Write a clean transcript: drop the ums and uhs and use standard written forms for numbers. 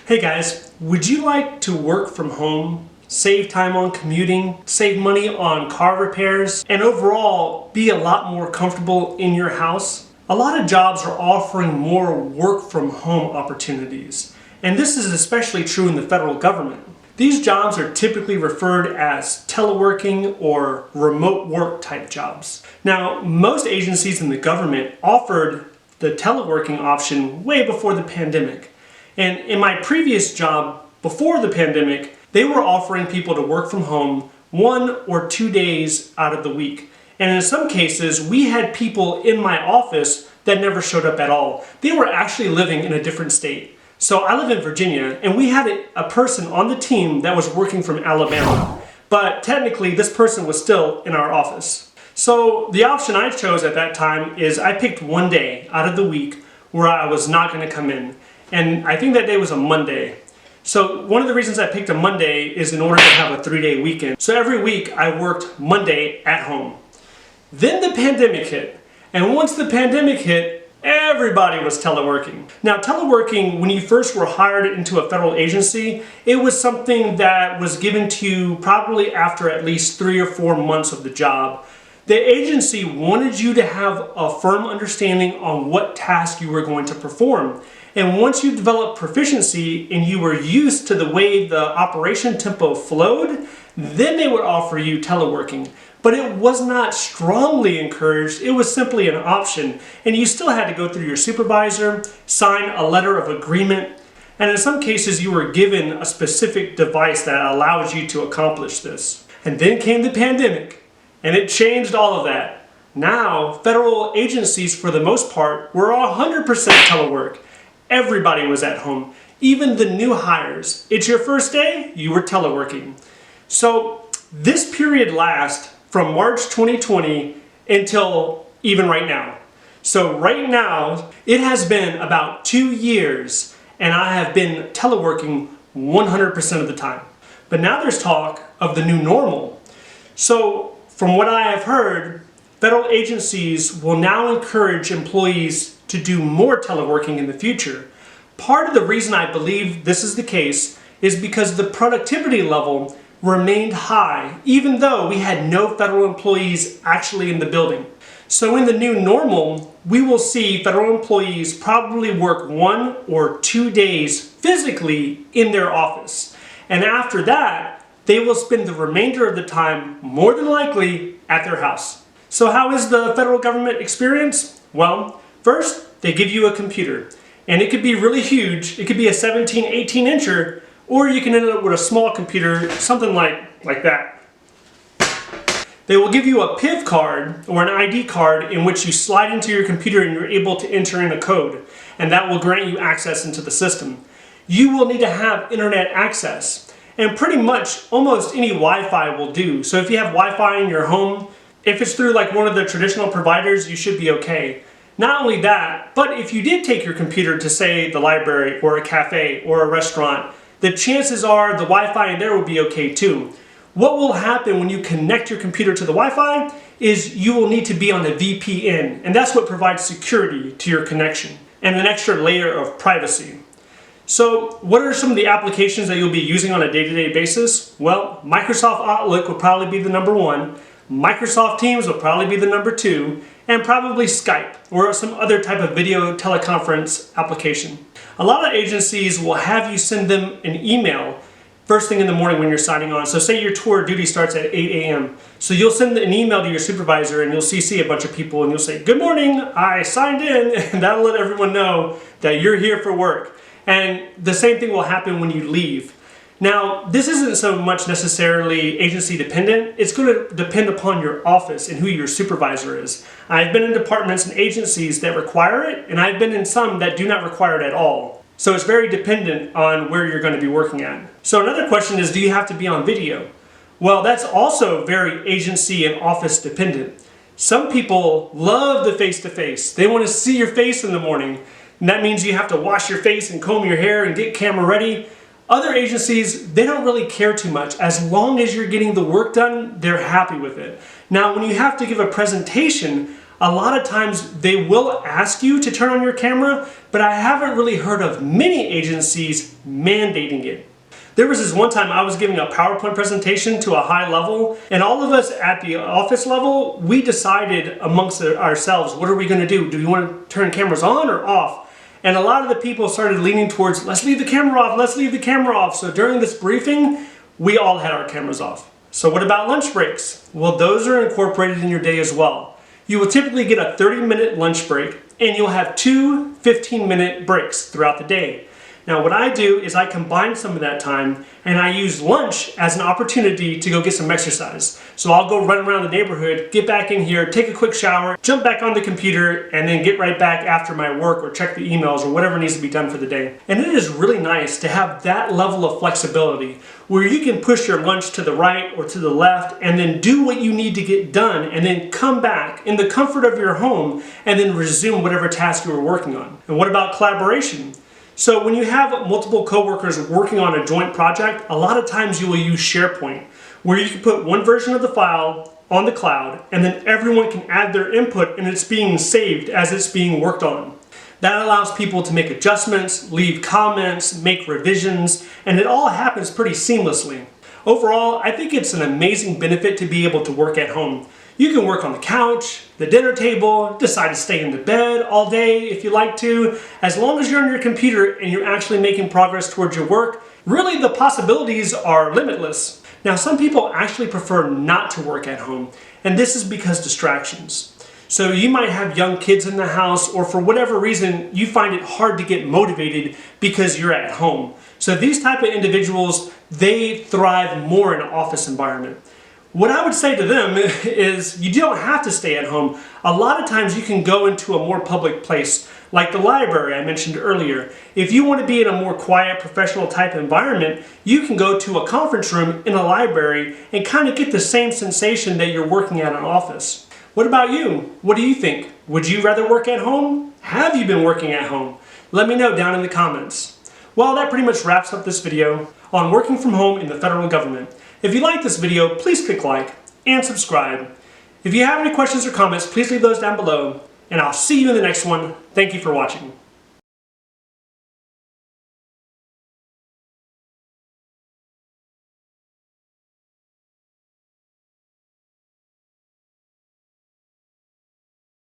Hey guys, would you like to work from home, save time on commuting, save money on car repairs, and overall be a lot more comfortable in your house? A lot of jobs are offering more work from home opportunities, and this is especially true in the federal government. These jobs are typically referred as teleworking or remote work type jobs. Now, most agencies in the government offered the teleworking option way before the pandemic. And in my previous job before the pandemic, they were offering people to work from home 1 or 2 days out of the week. And in some cases, we had people in my office that never showed up at all. They were actually living in a different state. So I live in Virginia, and we had a person on the team that was working from Alabama. But technically, this person was still in our office. So the option I chose at that time is I picked 1 day out of the week where I was not going to come in. And I think that day was a Monday. So one of the reasons I picked a Monday is in order to have a 3-day weekend. So every week I worked Monday at home. Then the pandemic hit. And once the pandemic hit, everybody was teleworking. Now, teleworking, when you first were hired into a federal agency, it was something that was given to you probably after at least 3 or 4 months of the job. The agency wanted you to have a firm understanding on what task you were going to perform. And once you developed proficiency and you were used to the way the operation tempo flowed, then they would offer you teleworking. But it was not strongly encouraged, it was simply an option. And you still had to go through your supervisor, sign a letter of agreement, and in some cases you were given a specific device that allowed you to accomplish this. And then came the pandemic, and it changed all of that. Now, federal agencies for the most part were 100% telework. Everybody was at home, even the new hires. It's your first day, you were teleworking. So this period lasts from March 2020 until even right now. So right now, it has been about 2 years and I have been teleworking 100% of the time. But now there's talk of the new normal. So from what I have heard, federal agencies will now encourage employees to do more teleworking in the future. Part of the reason I believe this is the case is because the productivity level remained high, even though we had no federal employees actually in the building. So in the new normal, we will see federal employees probably work 1 or 2 days physically in their office. And after that, they will spend the remainder of the time, more than likely, at their house. So how is the federal government experience? Well, first, they give you a computer. And it could be really huge. It could be a 17, 18 incher, or you can end up with a small computer, something like that. They will give you a PIV card or an ID card in which you slide into your computer and you're able to enter in a code, and that will grant you access into the system. You will need to have internet access, and pretty much almost any Wi-Fi will do. So if you have Wi-Fi in your home, if it's through like one of the traditional providers, you should be okay. Not only that, but if you did take your computer to, say, the library or a cafe or a restaurant, the chances are the Wi-Fi in there will be okay too. What will happen when you connect your computer to the Wi-Fi is you will need to be on a VPN, and that's what provides security to your connection and an extra layer of privacy. So what are some of the applications that you'll be using on a day-to-day basis? Well, Microsoft Outlook will probably be the number 1. Microsoft Teams will probably be the number 2, and probably Skype or some other type of video teleconference application. A lot of agencies will have you send them an email first thing in the morning when you're signing on. So say your tour of duty starts at 8 a.m. So you'll send an email to your supervisor and you'll CC a bunch of people and you'll say, "Good morning, I signed in," and that'll let everyone know that you're here for work. And the same thing will happen when you leave. Now, this isn't so much necessarily agency dependent. It's going to depend upon your office and who your supervisor is. I've been in departments and agencies that require it, and I've been in some that do not require it at all. So it's very dependent on where you're going to be working at. So another question is, do you have to be on video? Well, that's also very agency and office dependent. Some people love the face-to-face. They want to see your face in the morning, and that means you have to wash your face and comb your hair and get camera ready. Other agencies, they don't really care too much. As long as you're getting the work done, they're happy with it. Now, when you have to give a presentation, A lot of times they will ask you to turn on your camera, but I haven't really heard of many agencies mandating it. There was this one time I was giving a PowerPoint presentation to a high level, and all of us at the office level, we decided amongst ourselves, what are we going to do? Do we want to turn cameras on or off? And a lot of the people started leaning towards, let's leave the camera off, let's leave the camera off. So during this briefing, we all had our cameras off. So what about lunch breaks? Well, those are incorporated in your day as well. You will typically get a 30-minute lunch break, and you'll have 2 15-minute breaks throughout the day. Now what I do is I combine some of that time and I use lunch as an opportunity to go get some exercise. So I'll go run around the neighborhood, get back in here, take a quick shower, jump back on the computer, and then get right back after my work or check the emails or whatever needs to be done for the day. And it is really nice to have that level of flexibility where you can push your lunch to the right or to the left and then do what you need to get done and then come back in the comfort of your home and then resume whatever task you were working on. And what about collaboration? So when you have multiple coworkers working on a joint project, a lot of times you will use SharePoint, where you can put one version of the file on the cloud and then everyone can add their input and it's being saved as it's being worked on. That allows people to make adjustments, leave comments, make revisions, and it all happens pretty seamlessly. Overall, I think it's an amazing benefit to be able to work at home. You can work on the couch, the dinner table, decide to stay in the bed all day if you like to. As long as you're on your computer and you're actually making progress towards your work, really the possibilities are limitless. Now some people actually prefer not to work at home, and this is because distractions. So you might have young kids in the house, or for whatever reason you find it hard to get motivated because you're at home. So these type of individuals, they thrive more in an office environment. What I would say to them is you don't have to stay at home. A lot of times you can go into a more public place, like the library I mentioned earlier. If you want to be in a more quiet, professional type environment, you can go to a conference room in a library and kind of get the same sensation that you're working at an office. What about you? What do you think? Would you rather work at home? Have you been working at home? Let me know down in the comments. Well, that pretty much wraps up this video on working from home in the federal government. If you like this video, please click like and subscribe. If you have any questions or comments, please leave those down below, and I'll see you in the next one. Thank you for watching.